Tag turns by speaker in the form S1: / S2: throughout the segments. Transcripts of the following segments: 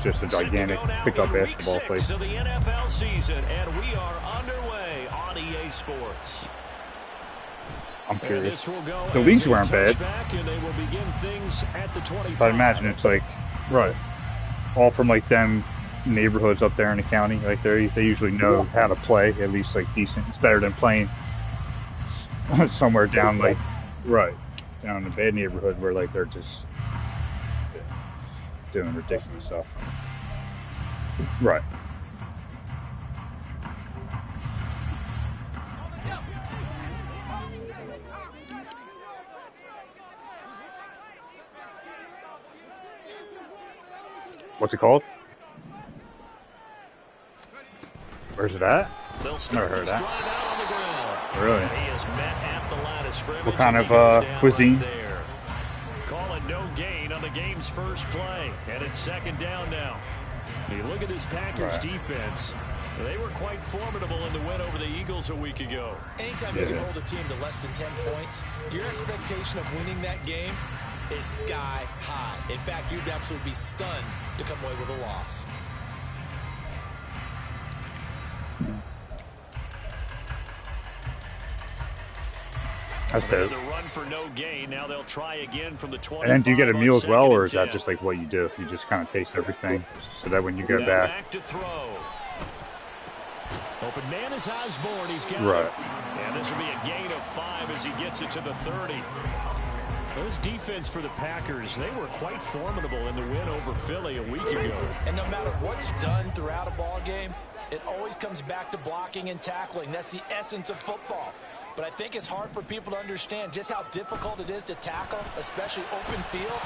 S1: just a gigantic pickup basketball place.
S2: Of the NFL season, and we are underway on EA Sports.
S1: I'm curious. The leagues weren't bad. But I imagine it's like, right, all from like them neighborhoods up there in the county. Like they usually know how to play, at least like decent. It's better than playing somewhere down like, right, down in a bad neighborhood where like they're just doing ridiculous stuff. Right. What's it called? Where's it at? Never heard of that. Really? What kind of cuisine?
S2: Calling no gain on the game's first play, and it's second down now. You look at this Packers defense. They were quite formidable in the win over the Eagles a week ago.
S3: Anytime you can hold a team to less than 10 points, your expectation of winning that game is sky high. In fact, you'd absolutely be stunned to come away with a loss.
S1: That's dope.
S2: The run for no gain. Now they'll try again from the 25.
S1: And then do you get a meal as well, or is that just like what you do? You just kind of taste everything, so that when you go back
S2: to throw. Open man is Osborne. He's got
S1: right.
S2: it. And this will be a gain of 5 as he gets it to the 30. This defense for the Packers, they were quite formidable in the win over Philly a week ago.
S3: And no matter what's done throughout a ball game, it always comes back to blocking and tackling. That's the essence of football. But I think it's hard for people to understand just how difficult it is to tackle, especially open field.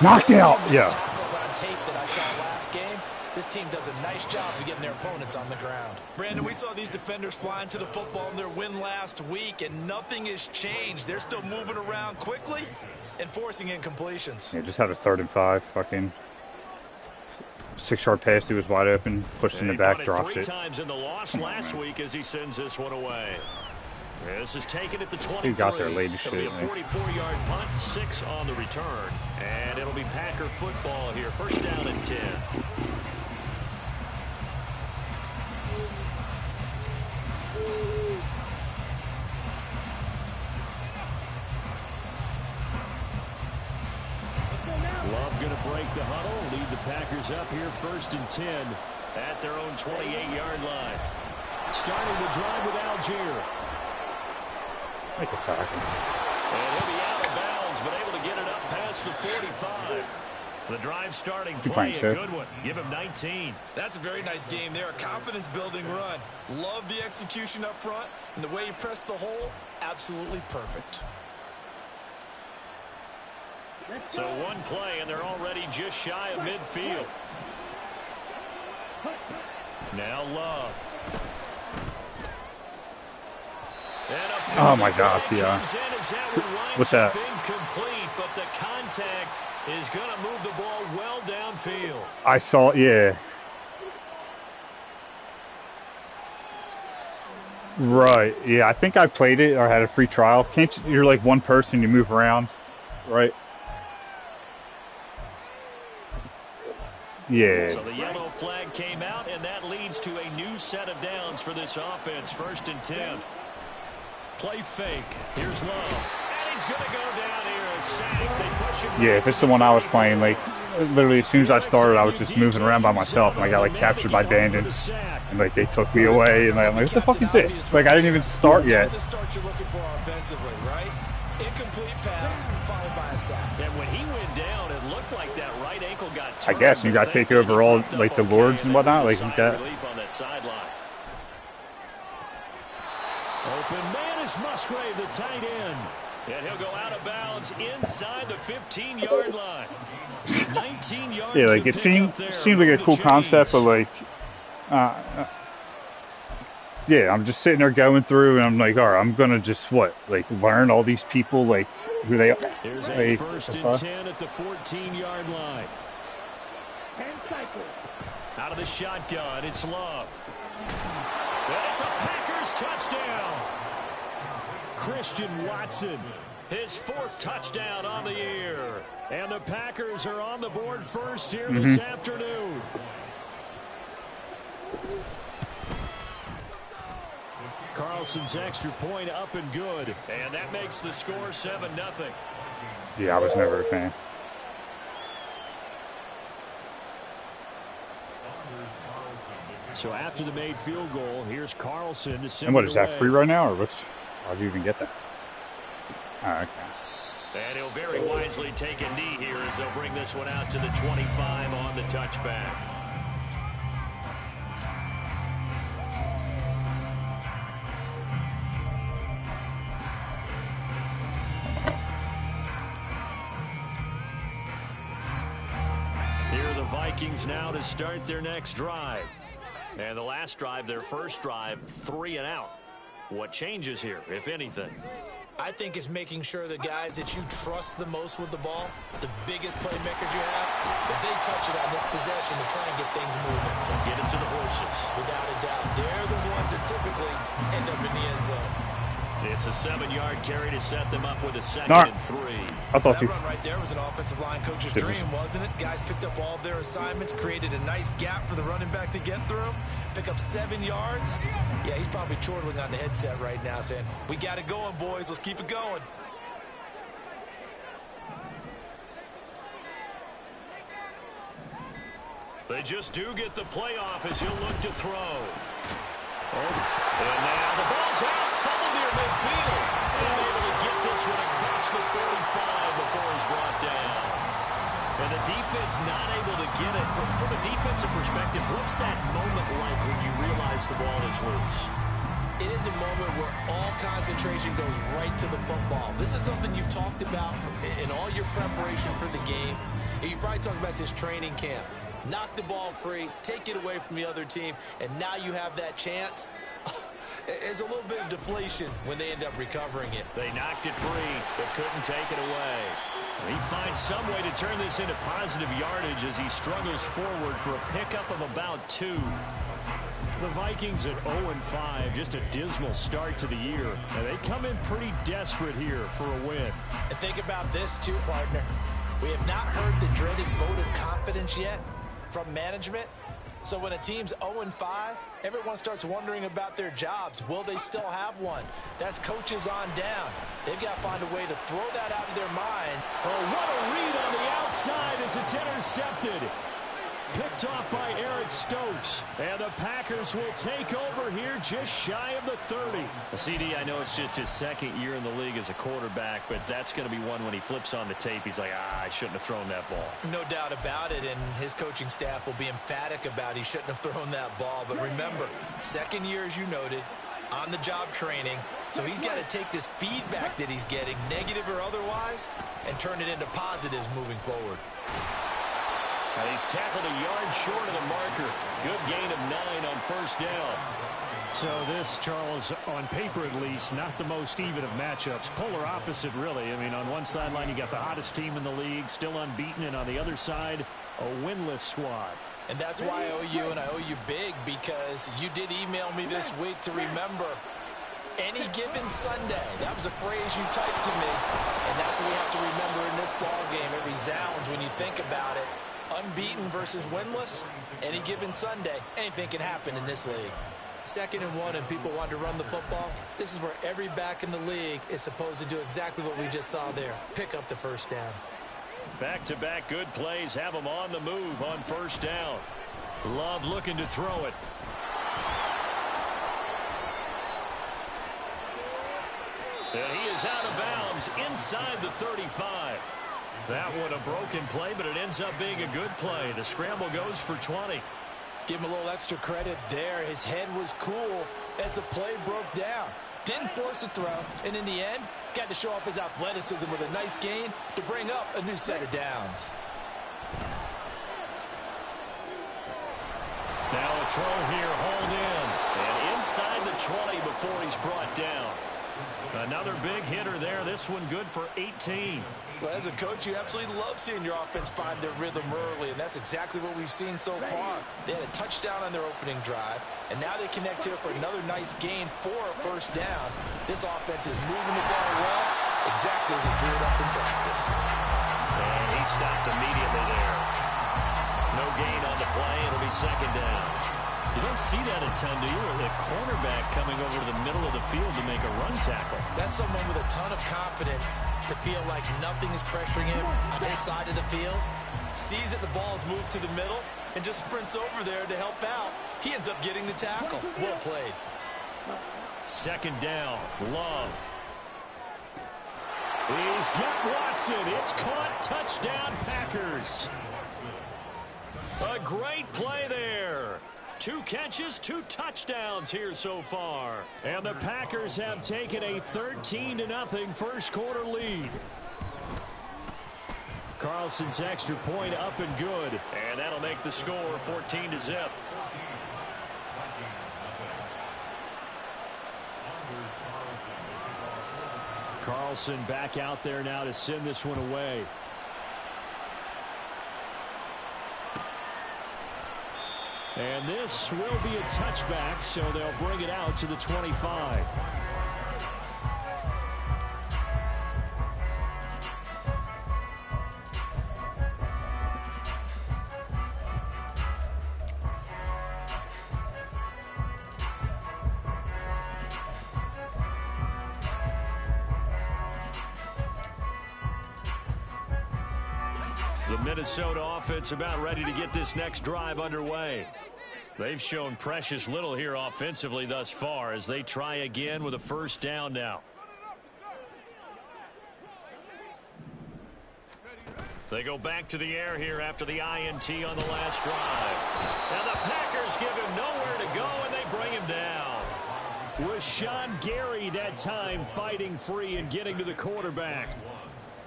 S1: Knocked out, yeah.
S3: Tackles on tape that I saw last game. This team does a nice job of getting their opponents on the ground. Brandon, we saw these defenders flying to the football in their win last week, and nothing has changed. They're still moving around quickly and forcing incompletions.
S1: Yeah, just had a 3rd and 5. Fucking 6-yard pass. He was wide open, pushed in the back, drops it.
S2: 3 times in the loss last week as he sends this one away. This is taken at the 23.
S1: He got there late as shit.
S2: It'll be a 44-yard punt, 6 on the return. And it'll be Packer football here. First down and 10. Love going to break the huddle, lead the Packers up here 1st and 10 at their own 28-yard line. Starting the drive with Algier.
S1: Make a tackle.
S2: And he'll be out of bounds, but able to get it up past the 45. The drive starting play, a good one. Give him 19.
S3: That's a very nice game there. A confidence-building run. Love the execution up front, and the way you press the hole, absolutely perfect.
S2: So one play, and they're already just shy of midfield. Now Love.
S1: Oh my God! Yeah. What's that?
S2: Incomplete, but the contact is going to move the ball well downfield.
S1: I saw. Yeah. Right. Yeah. I think I played it or had a free trial. Can't you? You're like one person. You move around, right? Yeah.
S2: So the yellow flag came out, and that leads to a new set of downs for this offense. 1st and 10. Play fake. Here's Love. And he's going to go down here. A sack. They push him.
S1: Yeah, if it's the one I was playing, like, literally as soon as I started, I was just moving around by myself, and I got, like, captured by bandits. And, like, they took me away, and I'm like, what the fuck is this? Like, I didn't even start yet.
S3: The start you're looking for offensively, right? Incomplete pass followed by a sack.
S2: And when he went down, it looked like that right ankle got turned.
S1: I guess you got to take over all, like, the lords and whatnot, like that.
S2: On that sideline. Open man is Musgrave, the tight end. And he'll go out of bounds inside the 15-yard line. 19 yards.
S1: Yeah, like, it seemed like a cool concept, but, like, yeah, I'm just sitting there going through, and I'm like, all right, I'm going to just, like, learn all these people, like, who they are.
S2: Here's a 1st and 10 at the 14-yard line. Out of the shotgun, it's Love. And it's a Packers touchdown. Christian Watson, his 4th touchdown on the year. And the Packers are on the board first here this afternoon. Carlson's extra point up and good. And that makes the score 7-0.
S1: Yeah, I was never a fan.
S2: So after the made field goal, here's Carlson to send
S1: And what
S2: it
S1: is
S2: away.
S1: that, free right now, or what's? How'd you even get that? Oh, okay.
S2: And he'll very wisely take a knee here as they'll bring this one out to the 25 on the touchback. Here are the Vikings now to start their next drive. And the last drive, their first drive, 3 and out. What changes here, if anything?
S3: I think it's making sure the guys that you trust the most with the ball, the biggest playmakers you have, that they touch it on this possession to try and get things moving.
S2: So get it to the horses.
S3: Without a doubt, they're the ones that typically end up in the end zone.
S2: It's a 7-yard carry to set them up with a second and 3.
S1: I thought
S3: that run right there was an offensive line coach's dream, wasn't it? Guys picked up all of their assignments, created a nice gap for the running back to get through, pick up 7 yards. Yeah, he's probably chortling on the headset right now saying, we got it going, boys. Let's keep it going.
S2: They just do get the playoff as he'll look to throw. And now the ball's out. Fumble near midfield. And able to get this one across the 45 before he's brought down. And the defense not able to get it. From a defensive perspective, what's that moment like when you realize the ball is loose?
S3: It is a moment where all concentration goes right to the football. This is something you've talked about in all your preparation for the game. And you probably talked about this training camp. Knock the ball free, take it away from the other team, and now you have that chance. There's a little bit of deflation when they end up recovering it.
S2: They knocked it free, but couldn't take it away. He finds some way to turn this into positive yardage as he struggles forward for a pickup of about 2. The Vikings at 0-5, just a dismal start to the year. And they come in pretty desperate here for a win.
S3: And think about this too, partner. We have not heard the dreaded vote of confidence yet from management. So when a team's 0-5, everyone starts wondering about their jobs. Will they still have one? That's coaches on down. They've got to find a way to throw that out of their mind.
S2: Oh, what a read on the outside as it's intercepted. Picked off by Eric Stokes. And the Packers will take over here just shy of the 30. CD, I know it's just his second year in the league as a quarterback, but that's going to be one when he flips on the tape. He's like, I shouldn't have thrown that ball.
S3: No doubt about it, and his coaching staff will be emphatic about he shouldn't have thrown that ball. But remember, second year, as you noted, on-the-job training. So he's got to take this feedback that he's getting, negative or otherwise, and turn it into positives moving forward.
S2: And he's tackled a yard short of the marker. Good gain of 9 on first down. So this, Charles, on paper at least, not the most even of matchups. Polar opposite, really. I mean, on one sideline, you got the hottest team in the league, still unbeaten, and on the other side, a winless squad.
S3: And that's why I owe you, and I owe you big, because you did email me this week to remember any given Sunday. That was a phrase you typed to me, and that's what we have to remember in this ball game. It resounds when you think about it. Unbeaten versus winless, any given Sunday, anything can happen in this league. 2nd and 1 and people want to run the football. This is where every back in the league is supposed to do exactly what we just saw there. Pick up the first down.
S2: Back-to-back good plays have them on the move on first down. Love looking to throw it. And he is out of bounds inside the 35. That one a broken play, but it ends up being a good play. The scramble goes for 20.
S3: Give him a little extra credit there. His head was cool as the play broke down. Didn't force a throw, and in the end, got to show off his athleticism with a nice gain to bring up a new set of downs.
S2: Now a throw here, hauled in. And inside the 20 before he's brought down. Another big hitter there. This one good for 18.
S3: Well, as a coach, you absolutely love seeing your offense find their rhythm early, and that's exactly what we've seen so far. They had a touchdown on their opening drive, and now they connect here for another nice gain for a first down. This offense is moving the ball well, exactly as it drew it up in practice.
S2: And he stopped immediately there. No gain on the play. It'll be second down.
S3: You
S2: You don't see that a ton, do you? A cornerback coming over to the middle of the field to make a run tackle.
S3: That's someone with a ton of confidence to feel like nothing is pressuring him on his side of the field. Sees that the ball's moved to the middle and just sprints over there to help out. He ends up getting the tackle. Well played.
S2: Second down, Love. He's got Watson. It's caught. Touchdown, Packers. A great play there. 2 catches, 2 touchdowns here so far. And the Packers have taken a 13-0 first quarter lead. Carlson's extra point up and good. And that'll make the score 14-0. Carlson back out there now to send this one away. And this will be a touchback, so they'll bring it out to the 25. The Minnesota offense about ready to get this next drive underway. They've shown precious little here offensively thus far as they try again with a first down now. They go back to the air here after the INT on the last drive. And the Packers give him nowhere to go, and they bring him down. With Sean Gary that time fighting free and getting to the quarterback.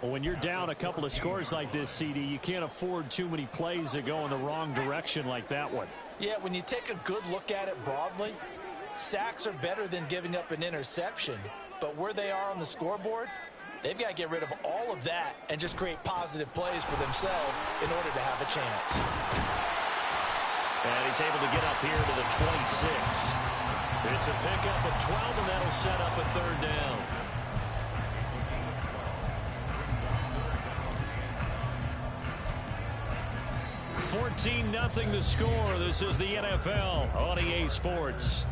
S2: When you're down a couple of scores like this, CD, you can't afford too many plays that go in the wrong direction like that one.
S3: Yeah, when you take a good look at it broadly, sacks are better than giving up an interception. But where they are on the scoreboard, they've got to get rid of all of that and just create positive plays for themselves in order to have a chance.
S2: And he's able to get up here to the 26. It's a pickup of 12, and that'll set up a third down. 14-0 the score. This is the NFL on EA Sports.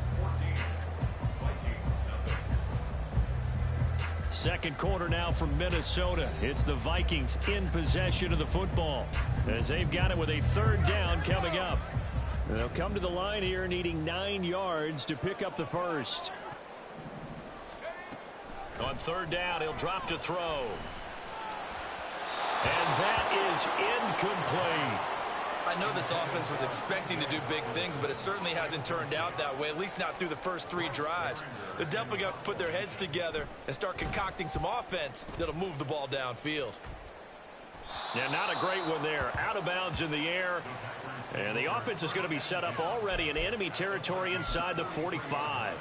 S2: Second quarter now from Minnesota. It's the Vikings in possession of the football as they've got it with a third down coming up. They'll come to the line here needing 9 yards to pick up the first. On third down, he'll drop to throw. And that is incomplete.
S3: I know this offense was expecting to do big things, but it certainly hasn't turned out that way, at least not through the first 3 drives. They're definitely going to have to put their heads together and start concocting some offense that'll move the ball downfield.
S2: Yeah, not a great one there. Out of bounds in the air. And the offense is going to be set up already in enemy territory inside the 45.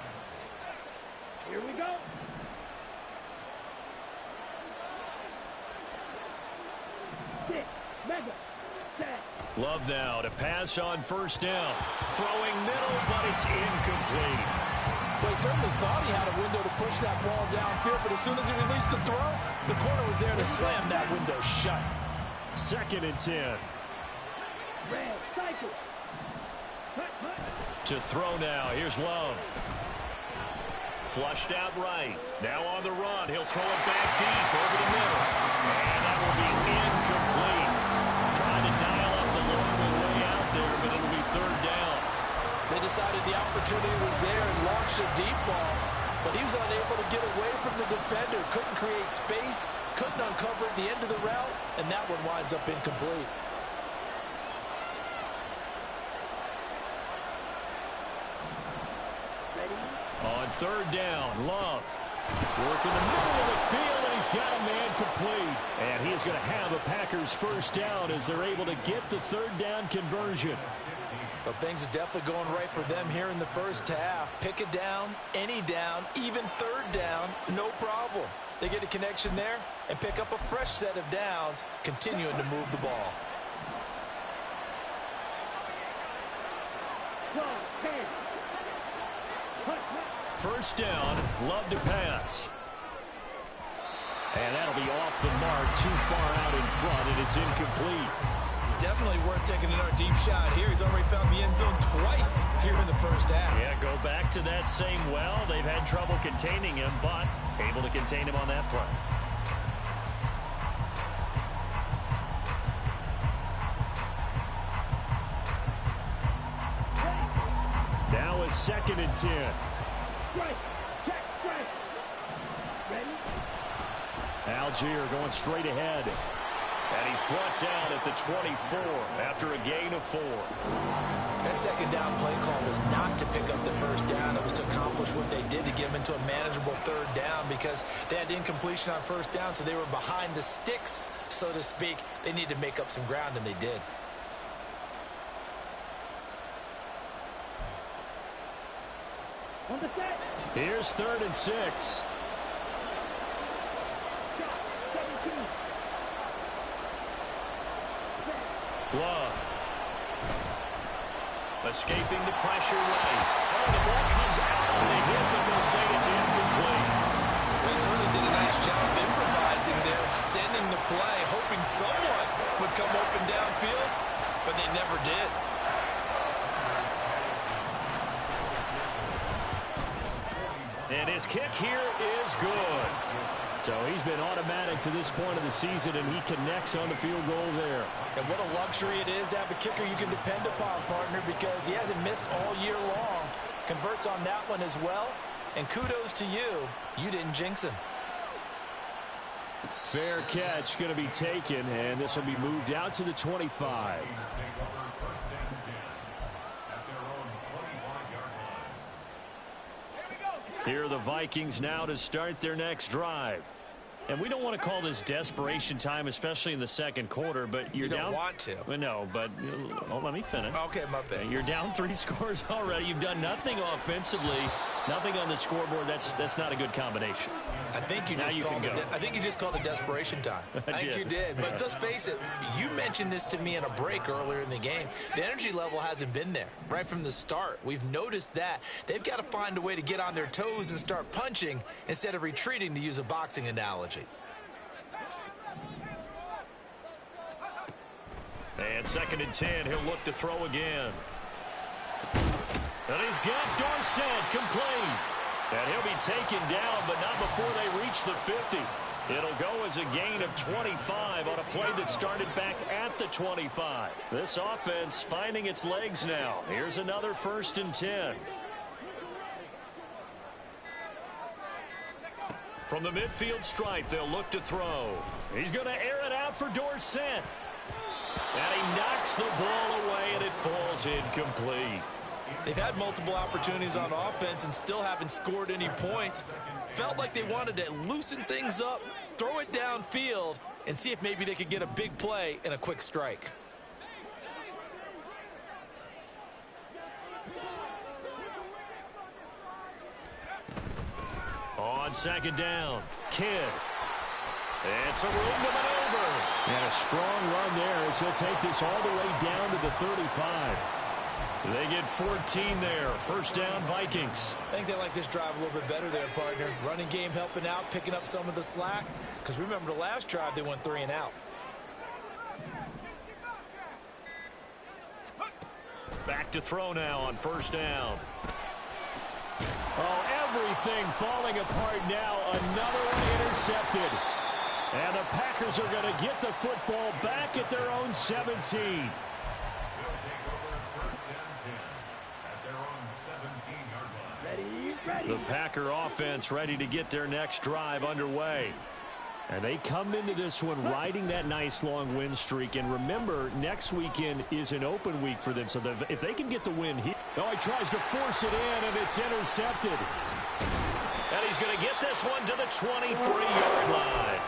S4: Here we go.
S2: Love now to pass on first down. Throwing middle, but it's incomplete.
S5: Well, he certainly thought he had a window to push that ball downfield, but as soon as he released the throw, the corner was there to slam that window shut.
S2: Second and 10.
S4: Red cycle.
S2: To throw now. Here's Love. Flushed out right. Now on the run. He'll throw it back deep over the middle. And that will be incomplete. Trying to dial up the long way out there, but it'll be third down.
S5: They decided the opportunity was there and launched a deep ball, but he was unable to get away from the defender. Couldn't create space, couldn't uncover at the end of the route, and that one winds up incomplete.
S2: On third down, Love. Working the middle of the field, and he's got a man complete. And he is going to have a Packers first down as they're able to get the third down conversion.
S3: But things are definitely going right for them here in the first half. Pick it down, any down, even third down, no problem. They get a connection there and pick up a fresh set of downs, continuing to move the ball.
S2: First down, Love to pass. And that'll be off the mark, too far out in front, and it's incomplete.
S3: definitely worth taking another deep shot here. He's already found the end zone twice here in the first half.
S2: Yeah, go back to that same well. They've had trouble containing him, but able to contain him on that play. Now it's 2nd and 10.
S4: Strike. Check. Strike. Ready?
S2: Algier going straight ahead. And he's brought down at the 24 after a gain of 4.
S3: That second down play call was not to pick up the first down. It was to accomplish what they did to get them into a manageable 3rd down because they had incompletion on first down, so they were behind the sticks, so to speak. They needed to make up some ground, and they did.
S4: On the set.
S2: Here's 3rd and 6.
S4: Shot. 17.
S2: Love. Escaping the pressure late. Oh, the ball comes out on the hit, but they'll say it's incomplete.
S3: They certainly did a nice job improvising there, extending the play, hoping someone would come open downfield, but they never did.
S2: And his kick here is good. So he's been automatic to this point of the season, and he connects on the field goal there.
S3: And what a luxury it is to have a kicker you can depend upon, partner, because he hasn't missed all year long. Converts on that one as well. And kudos to you. You didn't jinx him.
S2: Fair catch going to be taken, and this will be moved out to the 25. Here are the Vikings now to start their next drive. And we don't want to call this desperation time, especially in the second quarter, but you're
S3: You
S2: down.
S3: don't want to.
S2: No, but let me finish.
S3: Okay, my bad.
S2: You're down 3 scores already. You've done nothing offensively, nothing on the scoreboard. That's not a good combination.
S3: I think you just called it desperation time. I think you did. But let's face it, you mentioned this to me in a break earlier in the game. The energy level hasn't been there right from the start. We've noticed that. They've got to find a way to get on their toes and start punching instead of retreating, to use a boxing analogy.
S2: And 2nd and 10, he'll look to throw again. And he's got Dorsett complete. And he'll be taken down, but not before they reach the 50. It'll go as a gain of 25 on a play that started back at the 25. This offense finding its legs now. Here's another 1st and 10. From the midfield stripe, they'll look to throw. He's going to air it out for Dorsett. And he knocks the ball away, and it falls incomplete.
S3: They've had multiple opportunities on offense and still haven't scored any points. Felt like they wanted to loosen things up, throw it downfield, and see if maybe they could get a big play and a quick strike.
S2: On 2nd down, Kidd. And some room to maneuver. And a strong run there as he'll take this all the way down to the 35. They get 14 there. 1st down, Vikings.
S3: I think they like this drive a little bit better there, partner. Running game helping out, picking up some of the slack. Because remember the last drive, they went 3 and out.
S2: Back to throw now on 1st down. Oh, everything falling apart now. Another one intercepted. And the Packers are going to get the football back at their own 17.
S4: Ready.
S2: The Packer offense ready to get their next drive underway. And they come into this one riding that nice long win streak. And remember, next weekend is an open week for them. So if they can get the win here. Oh, he tries to force it in, and it's intercepted. And he's going to get this one to the 23-yard line.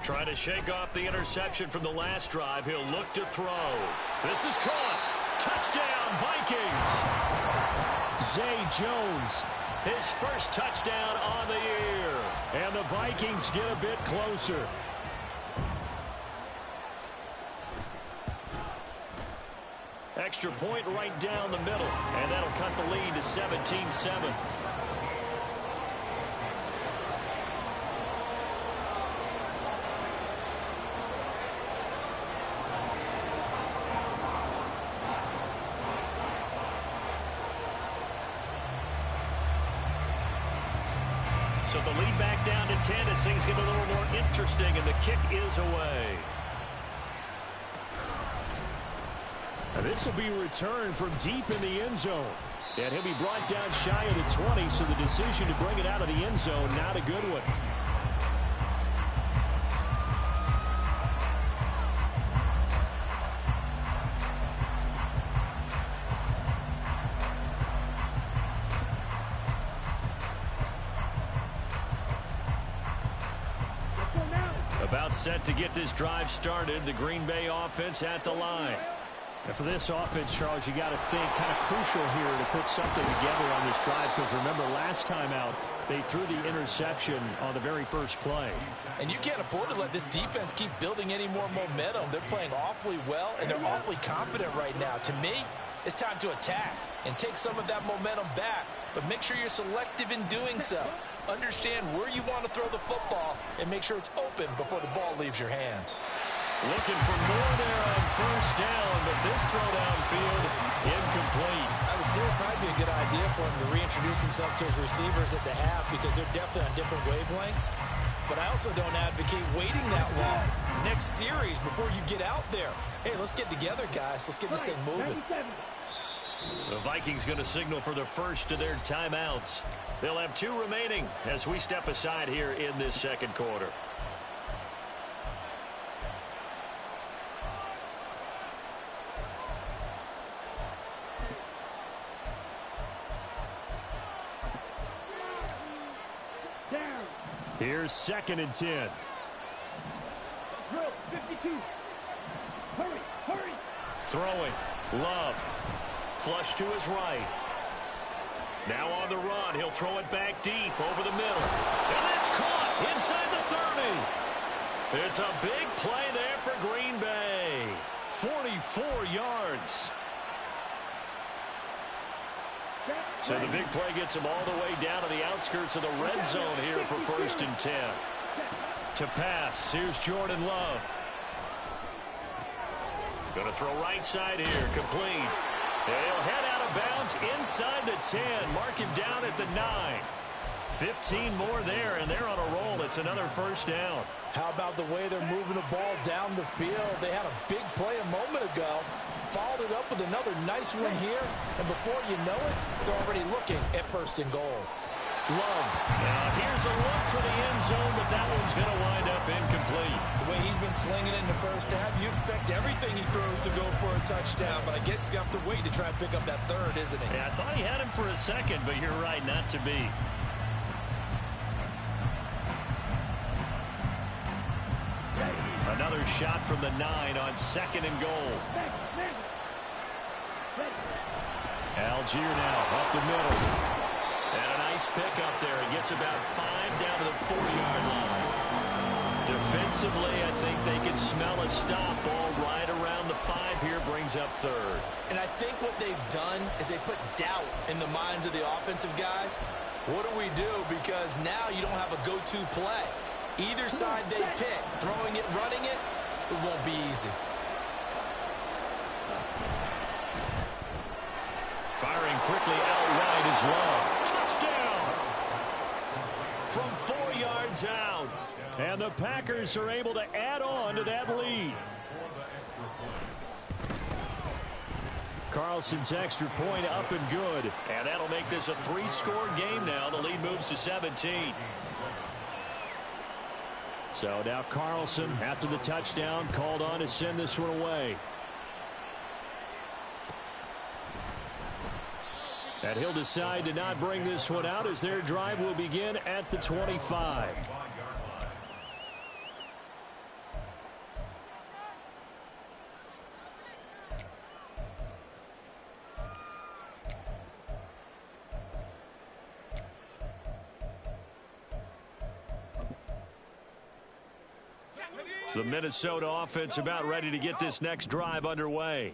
S2: Trying to shake off the interception from the last drive. He'll look to throw. This is caught. Touchdown, Vikings. Zay Jones His first touchdown on the year. And the Vikings get a bit closer. Extra point right down the middle. And that'll cut the lead to 17-7. So the lead back down to 10 as things get a little more interesting, and the kick is away. And this will be returned from deep in the end zone. And he'll be brought down shy of the 20, so the decision to bring it out of the end zone, not a good one. About set to get this drive started. The Green Bay offense at the line. And for this offense, Charles, you got to think kind of crucial here to put something together on this drive, because remember last time out they threw the interception on the very first play.
S3: And you can't afford to let this defense keep building any more momentum. They're playing awfully well, and they're awfully confident right now. To me, it's time to attack and take some of that momentum back, but make sure you're selective in doing so. Understand where you want to throw the football and make sure it's open before the ball leaves your hands.
S2: Looking for more there on first down, but this throw downfield incomplete.
S5: I would say it would probably be a good idea for him to reintroduce himself to his receivers at the half, because they're definitely on different wavelengths. But I also don't advocate waiting that long. Next series before you get out there. Hey, let's get together, guys. Let's get this thing moving.
S2: The Vikings going to signal for the first of their timeouts. They'll have 2 remaining as we step aside here in this second quarter.
S4: Down.
S2: Here's 2nd and 10.
S4: Drill, 52. Hurry, hurry.
S2: Throwing. Love. Flush to his right. Now on the run. He'll throw it back deep over the middle. And it's caught inside the 30. It's a big play there for Green Bay. 44 yards. So the big play gets him all the way down to the outskirts of the red zone here for 1st and 10. To pass, here's Jordan Love. Going to throw right side here, complete. And he'll head out of bounds inside the 10. Mark him down at the 9. 15 more there, and they're on a roll. It's another first down.
S5: How about the way they're moving the ball down the field? They had a big play a moment ago. Followed it up with another nice one here. And before you know it, they're already looking at 1st and goal.
S2: Love. Now here's a look for the end zone, but that one's going to wind up incomplete.
S5: The way he's been slinging it in the first half, you expect everything he throws to go for a touchdown. But I guess he's going to have to wait to try and pick up that 3rd, isn't he?
S2: Yeah, I thought he had him for a second, but you're right, not to be. Another shot from the 9 on 2nd and goal. Algier now up the middle. And a nice pick up there. He gets about 5 down to the 4-yard line. Defensively, I think they can smell a stop. Ball right around the 5 here, brings up 3rd.
S5: And I think what they've done is they put doubt in the minds of the offensive guys. What do we do? Because now you don't have a go-to play. Either side they pick, throwing it, running it, it won't be easy.
S2: Firing quickly out wide is Love. Touchdown! From 4 yards out. And the Packers are able to add on to that lead. Carlson's extra point up and good. And that'll make this a 3-score game now. The lead moves to 17. So now Carlson, after the touchdown, called on to send this one away. And he'll decide to not bring this one out as their drive will begin at the 25. The Minnesota offense about ready to get this next drive underway.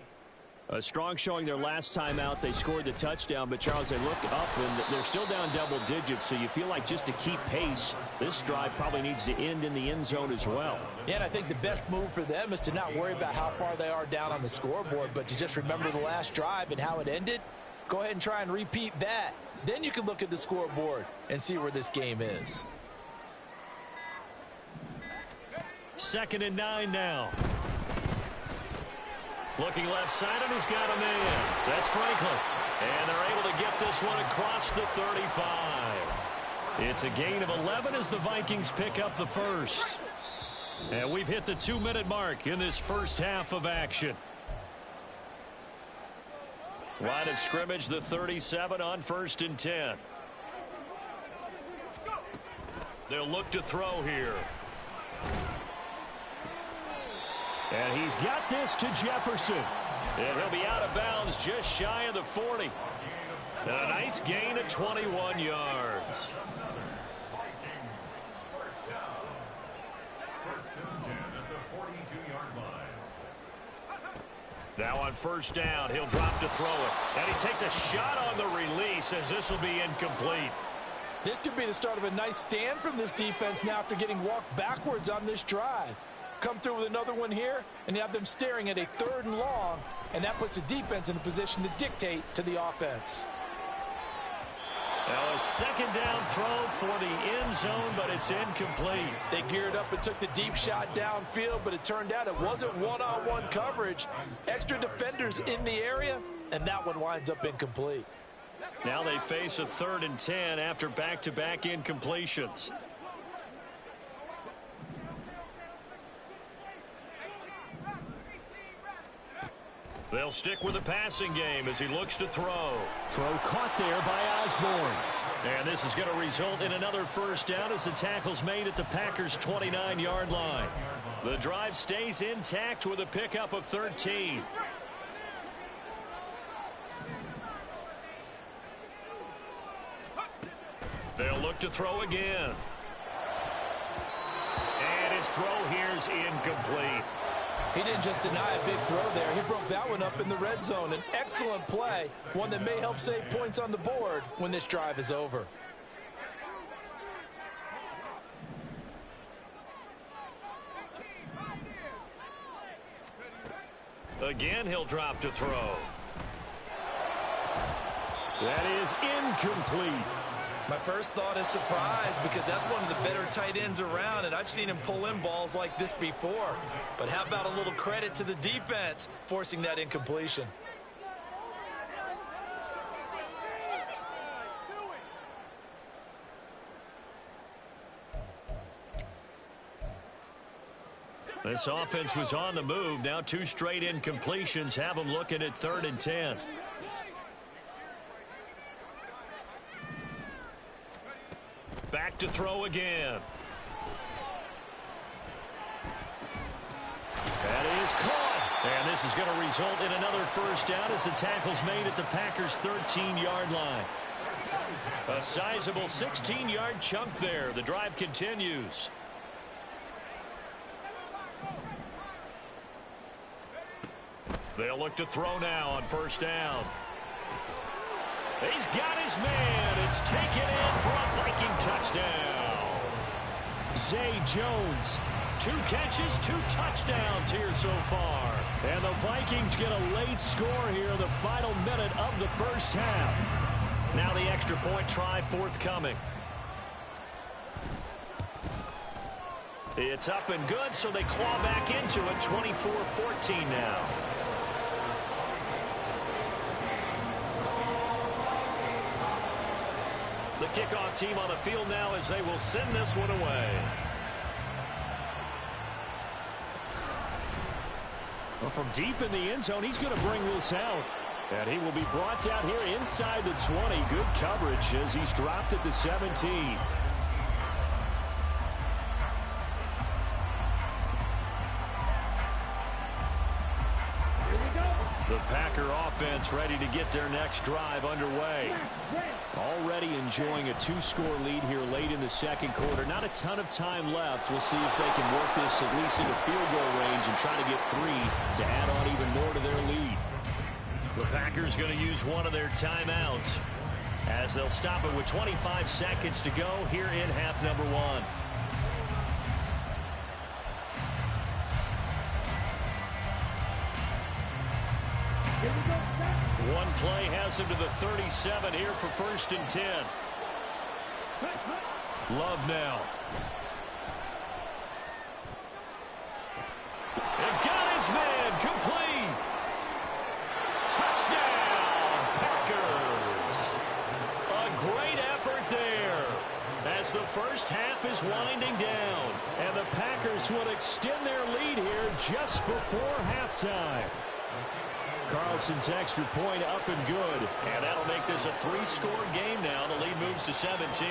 S5: A strong showing their last time out. They scored the touchdown, but Charles, they look up and they're still down double digits, so you feel like just to keep pace, this drive probably needs to end in the end zone as well.
S3: Yeah, and I think the best move for them is to not worry about how far they are down on the scoreboard, but to just remember the last drive and how it ended. Go ahead and try and repeat that. Then you can look at the scoreboard and see where this game is.
S2: 2nd and 9 now. Looking left side, and he's got a man. That's Franklin. And they're able to get this one across the 35. It's a gain of 11 as the Vikings pick up the first. And we've hit the 2-minute mark in this first half of action. Line of scrimmage, the 37 on 1st and 10. They'll look to throw here. And he's got this to Jefferson. And he'll be out of bounds just shy of the 40. And a nice gain of 21 yards. Now on 1st down, he'll drop to throw it. And he takes a shot on the release as this will be incomplete.
S3: This could be the start of a nice stand from this defense now after getting walked backwards on this drive. Come through with another one here, and you have them staring at a 3rd and long, and that puts the defense in a position to dictate to the offense.
S2: Now a 2nd down throw for the end zone, but it's incomplete.
S3: They geared up and took the deep shot downfield, but it turned out it wasn't one-on-one coverage. Extra defenders in the area, and that one winds up incomplete.
S2: Now they face a 3rd and 10 after back-to-back incompletions. They'll stick with the passing game as he looks to throw.
S5: Throw caught there by Osborne.
S2: And this is going to result in another 1st down as the tackle's made at the Packers' 29-yard line. The drive stays intact with a pickup of 13. They'll look to throw again. And his throw here's incomplete.
S3: He didn't just deny a big throw there. He broke that one up in the red zone. An excellent play, one that may help save points on the board when this drive is over.
S2: Again, he'll drop to throw.
S5: That is incomplete.
S3: My first thought is surprise because that's one of the better tight ends around, and I've seen him pull in balls like this before. But how about a little credit to the defense forcing that incompletion?
S2: This offense was on the move. Now 2 straight incompletions have them looking at 3rd and 10. Back to throw again. That is caught. And this is going to result in another 1st down as the tackle's made at the Packers' 13-yard line. A sizable 16-yard chunk there. The drive continues. They'll look to throw now on 1st down. He's got his man. It's taken in for a Viking touchdown.
S5: Zay Jones.
S2: 2 catches, 2 touchdowns here so far.
S5: And the Vikings get a late score here, the final minute of the first half.
S2: Now the extra point try forthcoming. It's up and good, so they claw back into it, 24-14 now. The kickoff team on the field now as they will send this one away.
S5: Well, from deep in the end zone, he's going to bring this out. And he will be brought down here inside the 20. Good coverage as he's dropped at the 17.
S2: The Packer offense ready to get their next drive underway. Already enjoying a 2-score lead here late in the second quarter. Not a ton of time left. We'll see if they can work this at least into field goal range and try to get 3 to add on even more to their lead. The Packers going to use one of their timeouts as they'll stop it with 25 seconds to go here in half number 1. One play has him to the 37 here for 1st and 10. Love now. And got his man complete. Touchdown, Packers. A great effort there as the first half is winding down. And the Packers will extend their lead here just before halftime. Carlson's extra point up and good. And that'll make this a 3-score game now. The lead moves to 17.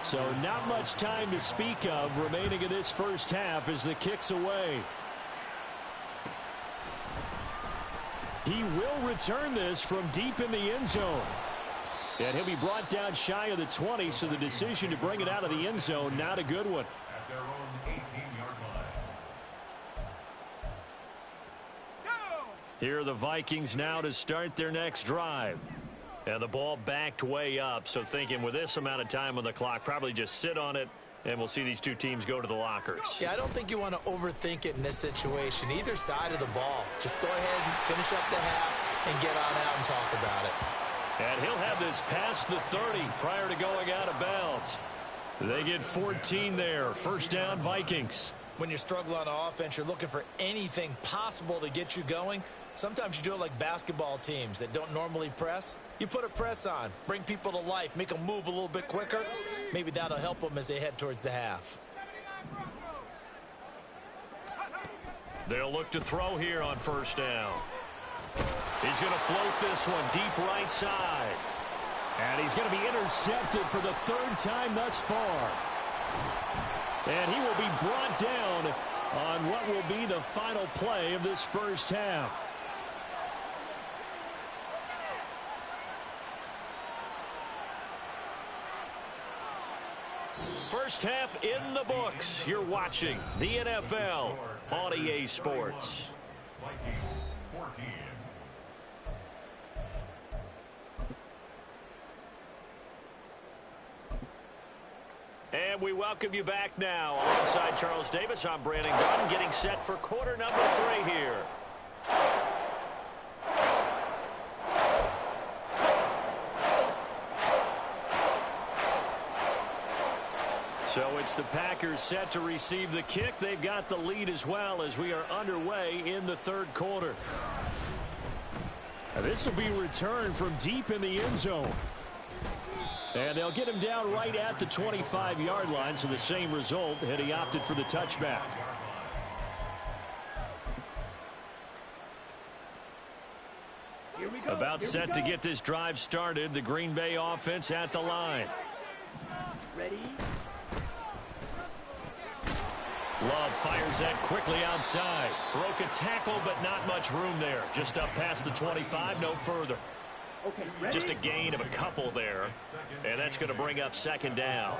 S2: So not much time to speak of remaining in this first half as the kick's away. He will return this from deep in the end zone. And he'll be brought down shy of the 20, so the decision to bring it out of the end zone, not a good one.
S6: At their own 18-yard line.
S2: Here are the Vikings now to start their next drive. And the ball backed way up, so thinking with this amount of time on the clock, probably just sit on it, and we'll see these two teams go to the lockers.
S3: Yeah, I don't think you want to overthink it in this situation. Either side of the ball. Just go ahead and finish up the half and get on out and talk about it.
S2: And he'll have this past the 30 prior to going out of bounds. They get 14 there. First down, Vikings.
S3: When you're struggling on offense, you're looking for anything possible to get you going. Sometimes you do it like basketball teams that don't normally press. You put a press on, bring people to life, make them move a little bit quicker. Maybe that'll help them as they head towards the half.
S2: They'll look to throw here on first down. He's going to float this one deep right side. And he's going to be intercepted for the 3rd time thus far. And he will be brought down on what will be the final play of this first half. First half in the books. You're watching the NFL on EA Sports.
S6: Vikings 14.
S2: And we welcome you back now. Alongside Charles Davis, I'm Brandon Gunn, getting set for quarter number 3 here. So it's the Packers set to receive the kick. They've got the lead as well as we are underway in the 3rd quarter. Now this will be returned from deep in the end zone. And they'll get him down right at the 25-yard line, so the same result, and he opted for the touchback. About set to get this drive started, the Green Bay offense at the line.
S4: Ready?
S2: Love fires that quickly outside. Broke a tackle, but not much room there. Just up past the 25, no further.
S4: Okay, ready?
S2: Just a gain of a couple there. And that's going to bring up 2nd down.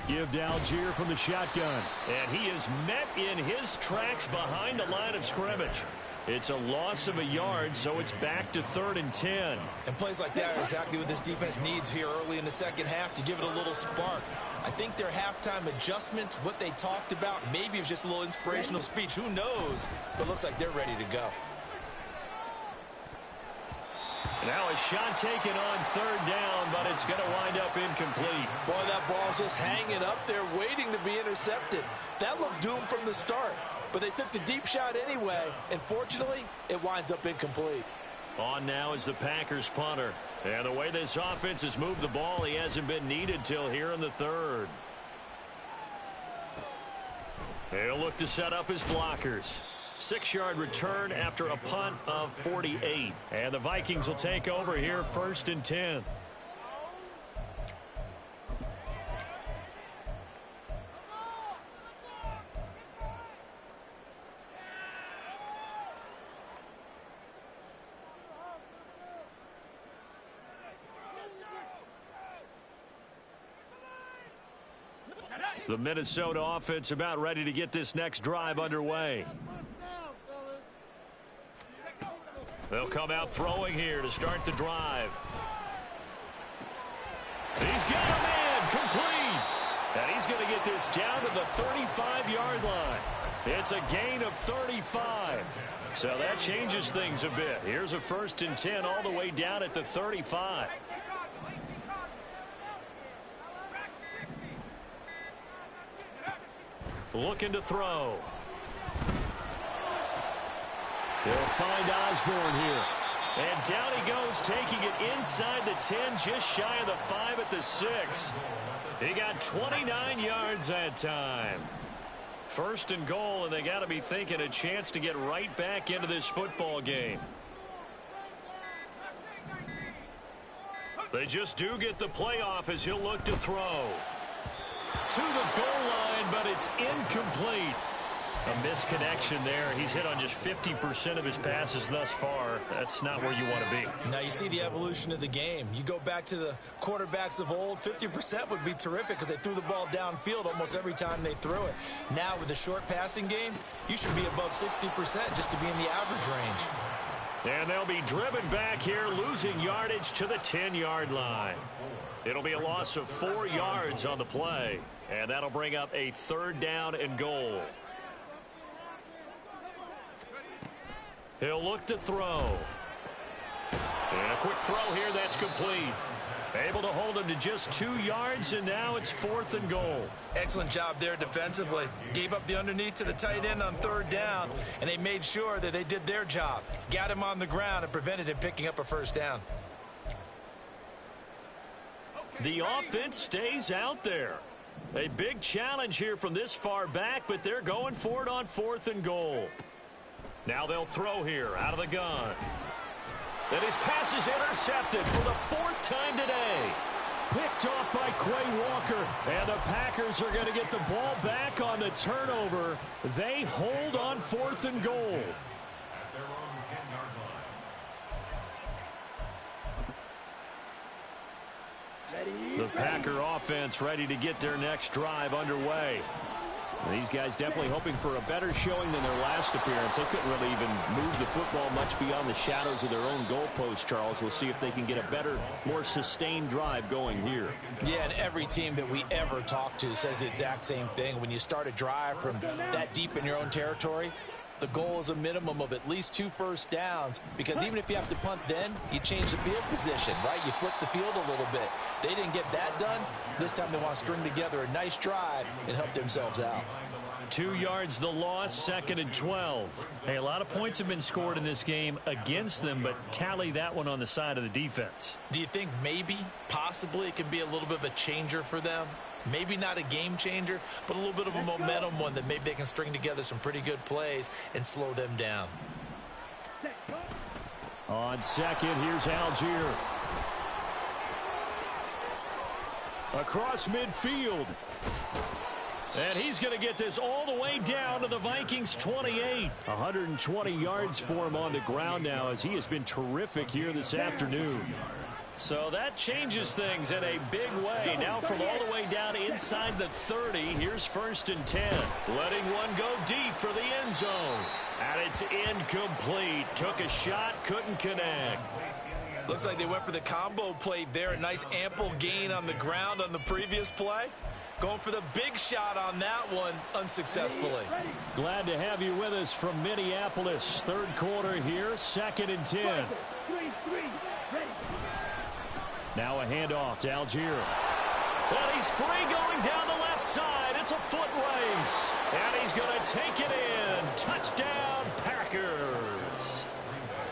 S2: Give to Algier from the shotgun. And he is met in his tracks behind the line of scrimmage. It's a loss of a yard, so it's back to 3rd and 10.
S3: And plays like that are exactly what this defense needs here early in the second half to give it a little spark. I think their halftime adjustments, what they talked about, maybe it was just a little inspirational speech. Who knows? But it looks like they're ready to go.
S2: Now a shot taken on 3rd down, but it's going to wind up incomplete.
S5: Boy, that ball's just hanging up there waiting to be intercepted. That looked doomed from the start. But they took the deep shot anyway, and fortunately, it winds up incomplete.
S2: On now is the Packers punter. And the way this offense has moved the ball, he hasn't been needed till here in the 3rd. They'll look to set up his blockers. 6-yard return after a punt of 48. And the Vikings will take over here 1st and 10. The Minnesota offense about ready to get this next drive underway. They'll come out throwing here to start the drive. He's got him in, complete. And he's going to get this down to the 35-yard line. It's a gain of 35. So that changes things a bit. Here's a 1st and 10 all the way down at the 35. Looking to throw. They'll find Osborne here. And down he goes, taking it inside the 10, just shy of the 5 at the 6. He got 29 yards that time. 1st and goal, and they got to be thinking a chance to get right back into this football game. They just do get the playoff as he'll look to throw. To the goal line, but it's incomplete. A misconnection there. He's hit on just 50% of his passes thus far. That's not where you want to be.
S3: Now you see the evolution of the game. You go back to the quarterbacks of old, 50% would be terrific because they threw the ball downfield almost every time they threw it. Now with the short passing game, you should be above 60% just to be in the average range.
S2: And they'll be driven back here, losing yardage to the 10-yard line. It'll be a loss of 4 yards on the play, and that'll bring up a 3rd down and goal. He'll look to throw. And a quick throw here, that's complete. Able to hold him to just 2 yards, and now it's 4th and goal.
S3: Excellent job there defensively. Gave up the underneath to the tight end on 3rd down, and they made sure that they did their job. Got him on the ground and prevented him picking up a 1st down.
S2: The offense stays out there. A big challenge here from this far back, but they're going for it on 4th and goal. Now they'll throw here out of the gun. And his pass is intercepted for the 4th time today. Picked off by Quay Walker. And the Packers are going to get the ball back on the turnover. They hold on 4th and goal.
S6: At their own 10-yard line.
S2: The Packer offense ready to get their next drive underway. These guys definitely hoping for a better showing than their last appearance. They couldn't really even move the football much beyond the shadows of their own goalpost, Charles. We'll see if they can get a better, more sustained drive going here.
S5: Yeah, and every team that we ever talk to says the exact same thing. When you start a drive from that deep in your own territory, the goal is a minimum of at least 2 first downs, because even if you have to punt then, you change the field position, right? You flip the field a little bit. They didn't get that done. This time they want to string together a nice drive and help themselves out.
S2: 2 yards the loss, 2nd and 12. Hey, a lot of points have been scored in this game against them, but tally that one on the side of the defense.
S3: Do you think maybe, possibly, it can be a little bit of a changer for them? Maybe not a game changer, but a little bit of a momentum one that maybe they can string together some pretty good plays and slow them down.
S2: On 2nd, here's Algier. Across midfield. And he's going to get this all the way down to the Vikings 28. 120 yards for him on the ground now, as he has been terrific here this afternoon. So that changes things in a big way. Now from all the way down inside the 30, here's 1st and 10. Letting one go deep for the end zone. And it's incomplete. Took a shot, couldn't connect.
S3: Looks like they went for the combo play there. A nice ample gain on the ground on the previous play. Going for the big shot on that one unsuccessfully.
S2: Glad to have you with us from Minneapolis. 3rd quarter here, 2nd and 10. Now a handoff to Algier. And he's free going down the left side. It's a foot race. And he's going to take it in. Touchdown, Packers.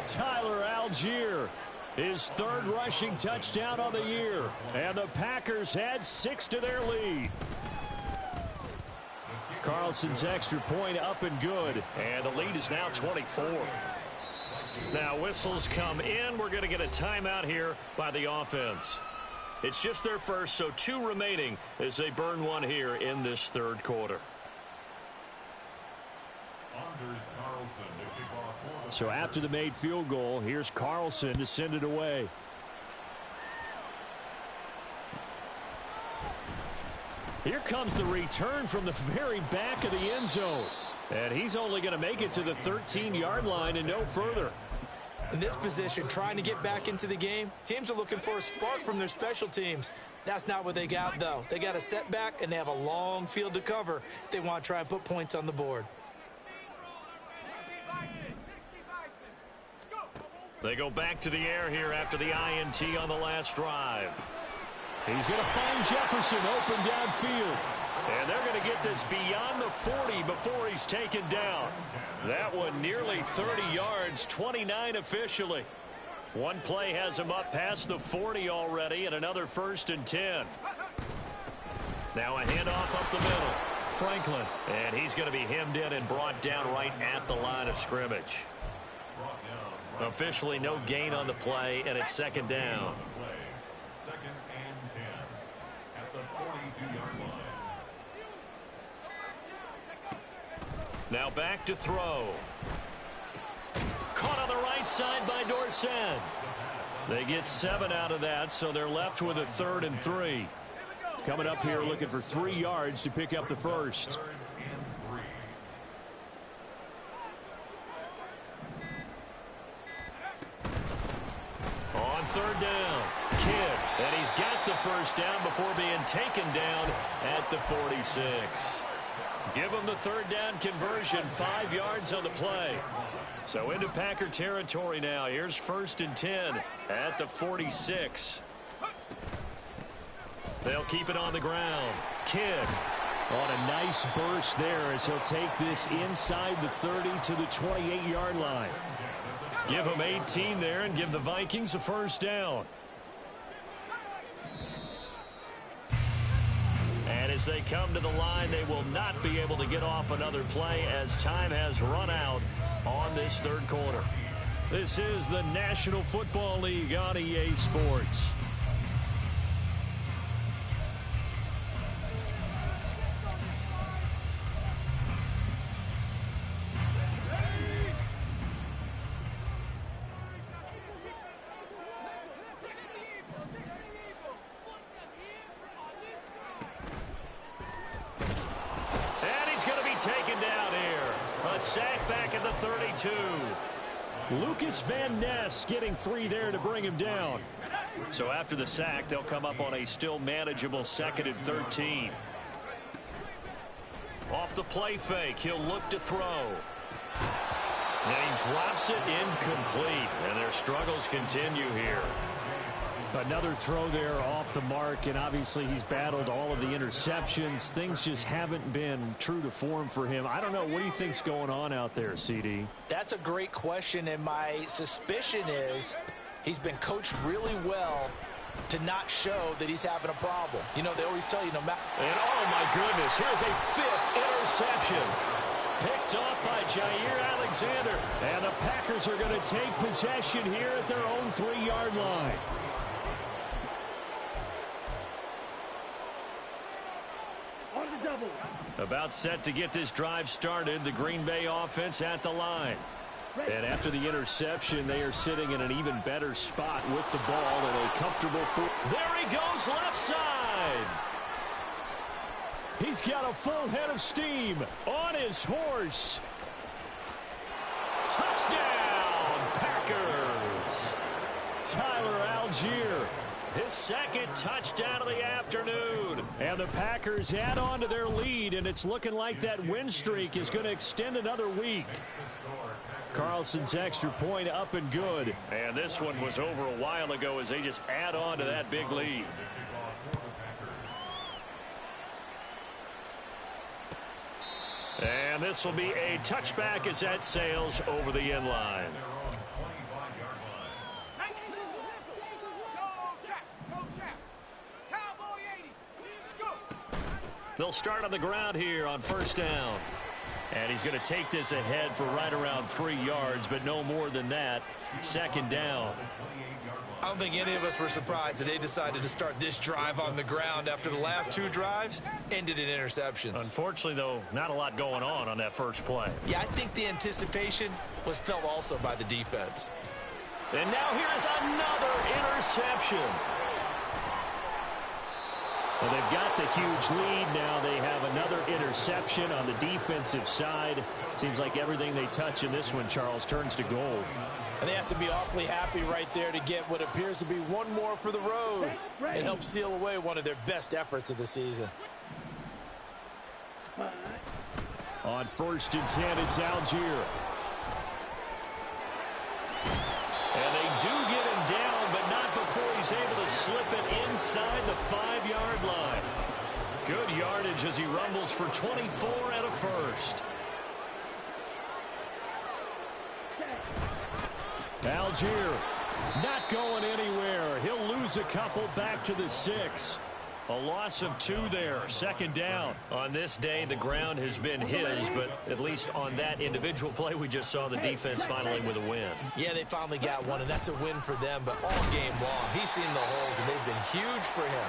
S2: Tyler Algier, his 3rd rushing touchdown on the year. And the Packers add 6 to their lead. Carlson's extra point up and good. And the lead is now 24. Now whistles come in. We're going to get a timeout here by the offense. It's just their first, so 2 remaining as they burn one here in this 3rd quarter. So after the made field goal, here's Carlson to send it away. Here comes the return from the very back of the end zone. And he's only going to make it to the 13-yard line and no further.
S3: In this position, trying to get back into the game, teams are looking for a spark from their special teams. That's not what they got, though. They got a setback, and they have a long field to cover if they want to try and put points on the board.
S2: They go back to the air here after the INT on the last drive. He's going to find Jefferson open downfield. And they're going to get this beyond the 40 before he's taken down. That one nearly 30 yards, 29 officially. One play has him up past the 40 already, and another 1st and 10. Now a handoff up the middle. Franklin. And he's going to be hemmed in and brought down right at the line of scrimmage. Officially no gain on the play, and it's 2nd down.
S6: 2nd and 10 at the 42-yard line.
S2: Now back to throw. Caught on the right side by Dorsett. They get 7 out of that, so they're left with a 3rd and 3. Coming up here looking for 3 yards to pick up the first. On 3rd down, Kidd, and he's got the first down before being taken down at the 46. Give him the 3rd down conversion, 5 yards on the play. So into Packer territory now. Here's 1st and 10 at the 46. They'll keep it on the ground. Kidd on a nice burst there as he'll take this inside the 30 to the 28-yard line. Give him 18 there and give the Vikings a first down. And as they come to the line, they will not be able to get off another play as time has run out on this 3rd quarter. This is the National Football League on EA Sports. Taken down here. A sack back at the 32. Lucas Van Ness getting 3 there to bring him down. So after the sack, they'll come up on a still manageable 2nd and 13. Off the play fake, he'll look to throw. And he drops it incomplete. And their struggles continue here. Another throw there off the mark, and obviously he's battled all of the interceptions. Things just haven't been true to form for him. I don't know. What do you think's going on out there, CD?
S3: That's a great question, and my suspicion is he's been coached really well to not show that he's having a problem. You know, they always tell you no matter.
S2: And oh my goodness, here's a 5th interception. Picked off by Jair Alexander. And the Packers are going to take possession here at their own 3-yard line. About set to get this drive started. The Green Bay offense at the line. And after the interception, they are sitting in an even better spot with the ball and a comfortable foot. There he goes, left side. He's got a full head of steam on his horse. Touchdown, Packers. Tyler Algier. His 2nd touchdown of the afternoon. And the Packers add on to their lead, and it's looking like that win streak is going to extend another week. Carlson's extra point up and good. And this one was over a while ago as they just add on to that big lead. And this will be a touchback as that sails over the end line. They'll start on the ground here on 1st down. And he's going to take this ahead for right around 3 yards, but no more than that. 2nd down.
S3: I don't think any of us were surprised that they decided to start this drive on the ground after the last 2 drives ended in interceptions.
S2: Unfortunately, though, not a lot going on that first play.
S3: Yeah, I think the anticipation was felt also by the defense.
S2: And now here's another interception. Well, they've got the huge lead. Now they have another interception on the defensive side. Seems like everything they touch in this one, Charles, turns to gold.
S5: And they have to be awfully happy right there to get what appears to be one more for the road. It helps seal away one of their best efforts of the season.
S2: On 1st and 10, it's Algier. And they do get him down, but not before he's able to slip it inside the 5-yard line. Good yardage as he rumbles for 24 and a first. Algier not going anywhere. He'll lose a couple back to the 6. A loss of 2 there. 2nd down. On this day, the ground has been his, but at least on that individual play, we just saw the defense finally with a win.
S5: Yeah, they finally got one, and that's a win for them, but all game long, he's seen the holes, and they've been huge for him.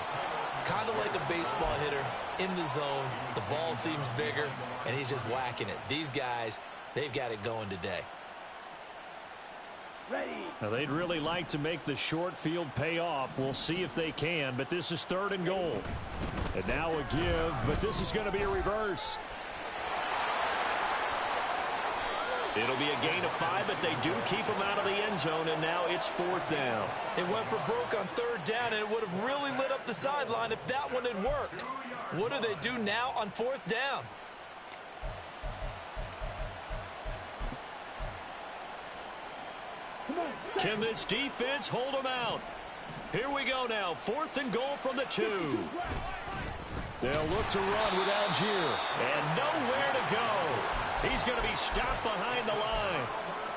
S5: Kind of like a baseball hitter in the zone. The ball seems bigger, and he's just whacking it. These guys, they've got it going today.
S2: Now, they'd really like to make the short field pay off. We'll see if they can, but this is 3rd and goal. And now a give, but this is going to be a reverse. It'll be a gain of 5, but they do keep him out of the end zone, and now it's 4th down.
S5: They went for broke on 3rd down, and it would have really lit up the sideline if that one had worked. What do they do now on 4th down?
S2: Can this defense hold them out? Here we go now. 4th and goal from the 2. They'll look to run with Algier. And nowhere to go. He's going to be stopped behind the line.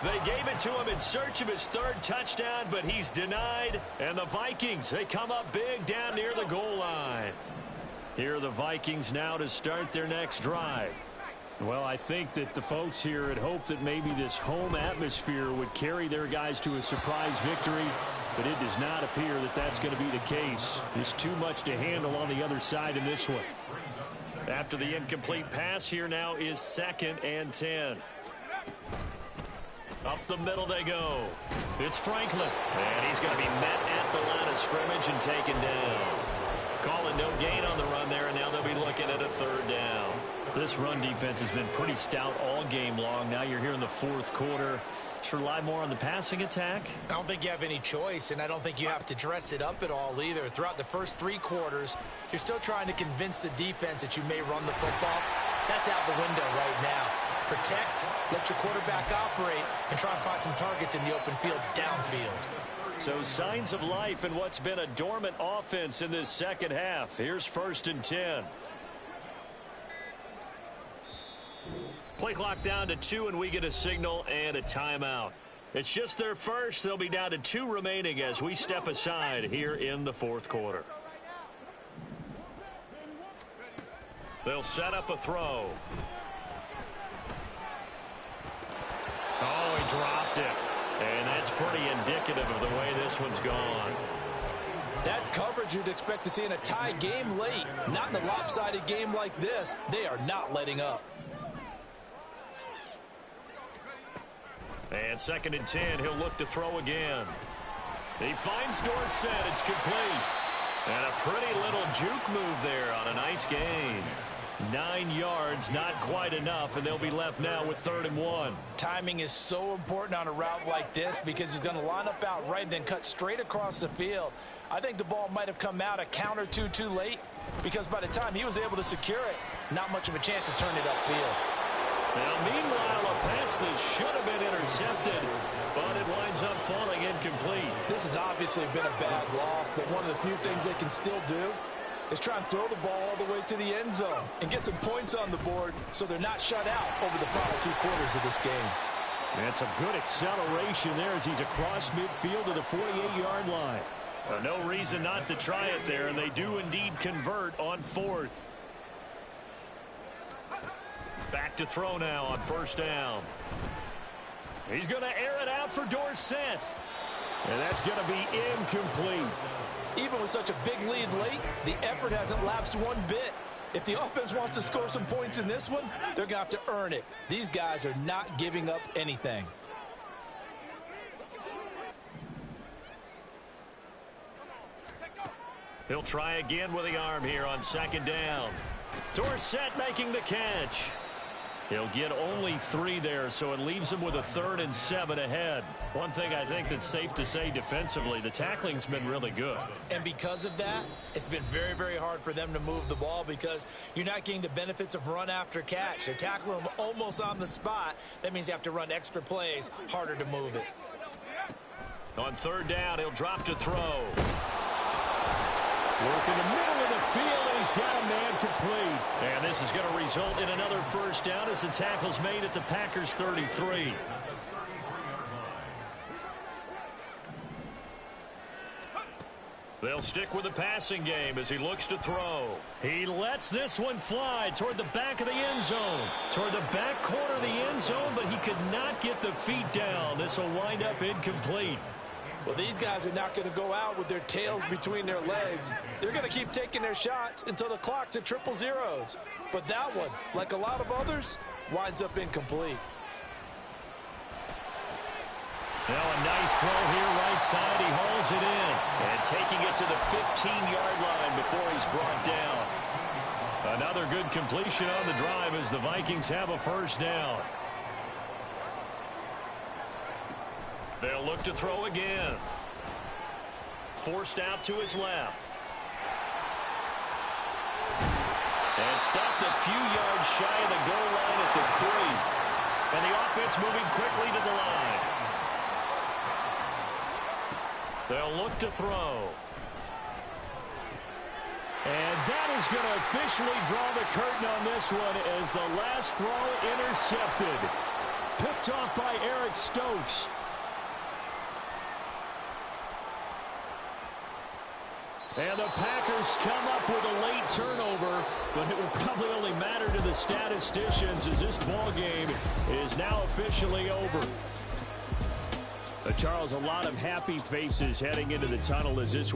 S2: They gave it to him in search of his 3rd touchdown, but he's denied. And the Vikings, they come up big down near the goal line. Here are the Vikings now to start their next drive. Well, I think that the folks here had hoped that maybe this home atmosphere would carry their guys to a surprise victory, but it does not appear that that's going to be the case. There's too much to handle on the other side in this one. After the incomplete pass, here now is 2nd and 10. Up the middle they go. It's Franklin, and he's going to be met at the line of scrimmage and taken down. Calling no gain on the run there, and now they'll be looking at a 3rd down. This run defense has been pretty stout all game long. Now you're here in the 4th quarter. Should rely more on the passing attack?
S5: I don't think you have any choice, and I don't think you have to dress it up at all either. Throughout the first 3 quarters, you're still trying to convince the defense that you may run the football. That's out the window right now. Protect, let your quarterback operate, and try and find some targets in the open field downfield.
S2: So signs of life in what's been a dormant offense in this 2nd half. Here's 1st and 10. Play clock down to 2, and we get a signal and a timeout. It's just their first. They'll be down to 2 remaining as we step aside here in the 4th quarter. They'll set up a throw. Oh, he dropped it. And that's pretty indicative of the way this one's gone.
S5: That's coverage you'd expect to see in a tie game late. Not in a lopsided game like this. They are not letting up.
S2: And 2nd and 10, he'll look to throw again. He finds Dorsett. It's complete. And a pretty little juke move there on a nice gain. 9 yards, not quite enough, and they'll be left now with 3rd and 1.
S5: Timing is so important on a route like this because he's going to line up out right and then cut straight across the field. I think the ball might have come out a count or two too late because by the time he was able to secure it, not much of a chance to turn it upfield.
S2: Now, meanwhile, a pass that should have been intercepted, but it winds up falling incomplete.
S5: This has obviously been a bad loss, but one of the few things they can still do is try and throw the ball all the way to the end zone and get some points on the board so they're not shut out over the final 2 quarters of this game.
S2: That's a good acceleration there as he's across midfield to the 48-yard line. No reason not to try it there, and they do indeed convert on 4th. Back to throw now on 1st down. He's going to air it out for Dorsett. And that's going to be incomplete.
S5: Even with such a big lead late, the effort hasn't lapsed one bit. If the offense wants to score some points in this one, they're going to have to earn it. These guys are not giving up anything.
S2: He'll try again with the arm here on second down. Dorsett making the catch. He'll get only 3 there, so it leaves him with a 3rd and 7 ahead. One thing I think that's safe to say defensively, the tackling's been really good.
S3: And because of that, it's been very, very hard for them to move the ball because you're not getting the benefits of run after catch. They're tackling them almost on the spot. That means you have to run extra plays, harder to move it.
S2: On 3rd down, he'll drop to throw. Work in the middle of the field, and he's got a man complete. And this is going to result in another 1st down as the tackle's made at the Packers' 33. They'll stick with the passing game as he looks to throw. He lets this one fly toward the back of the end zone. Toward the back corner of the end zone, but he could not get the feet down. This will wind up incomplete.
S5: Well, these guys are not going to go out with their tails between their legs. They're going to keep taking their shots until the clock's at 000. But that one, like a lot of others, winds up incomplete.
S2: Now a nice throw here right side. He hauls it in. And taking it to the 15-yard line before he's brought down. Another good completion on the drive as the Vikings have a 1st down. They'll look to throw again. Forced out to his left. And stopped a few yards shy of the goal line at the 3. And the offense moving quickly to the line. They'll look to throw. And that is going to officially draw the curtain on this one as the last throw intercepted. Picked off by Eric Stokes. And the Packers come up with a late turnover, but it will probably only matter to the statisticians as this ball game is now officially over. Charles, a lot of happy faces heading into the tunnel as this